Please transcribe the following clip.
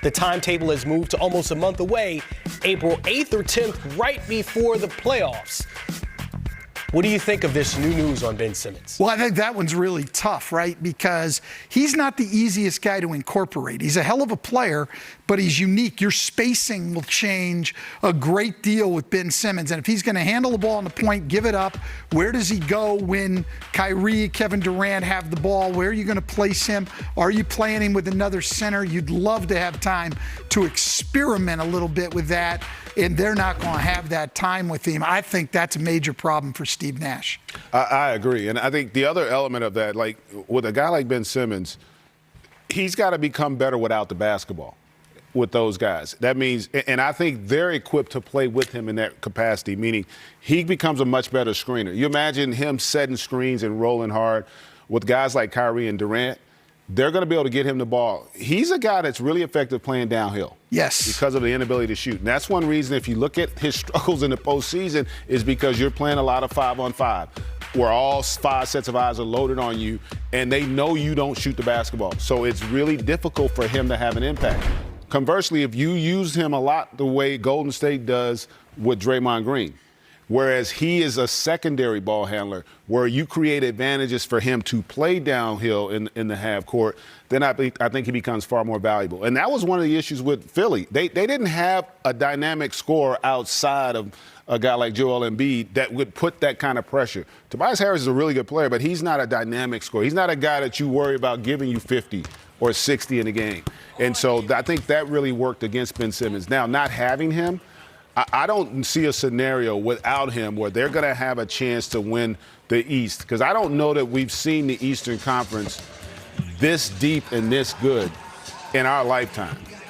The timetable has moved to almost a month away, April 8th or 10th, right before the playoffs. What do you think of this new news on Ben Simmons? Well, I think that one's really tough, right? Because he's not the easiest guy to incorporate. He's a hell of a player, but he's unique. Your spacing will change a great deal with Ben Simmons. And if he's going to handle the ball on the point, give it up, where does he go when Kyrie, Kevin Durant have the ball? Where are you going to place him? Are you playing him with another center? You'd love to have time to experiment a little bit with that, and they're not going to have that time with him. I think that's a major problem for Steve Nash. I agree. And I think the other element of that, like with a guy like Ben Simmons, he's got to become better without the basketball with those guys. That means, and I think they're equipped to play with him in that capacity, meaning he becomes a much better screener. You imagine him setting screens and rolling hard with guys like Kyrie and Durant. They're going to be able to get him the ball. He's a guy that's really effective playing downhill. Yes. Because of the inability to shoot. And that's one reason, if you look at his struggles in the postseason, is because you're playing a lot of 5-on-5, where all 5 sets of eyes are loaded on you, and they know you don't shoot the basketball. So it's really difficult for him to have an impact. Conversely, if you use him a lot the way Golden State does with Draymond Green, whereas he is a secondary ball handler where you create advantages for him to play downhill in the half court, then I think he becomes far more valuable. And that was one of the issues with Philly. They didn't have a dynamic scorer outside of a guy like Joel Embiid that would put that kind of pressure. Tobias Harris is a really good player, but he's not a dynamic scorer. He's not a guy that you worry about giving you 50 or 60 in a game. And so I think that really worked against Ben Simmons. Now, not having him, I don't see a scenario without him where they're going to have a chance to win the East, because I don't know that we've seen the Eastern Conference this deep and this good in our lifetime.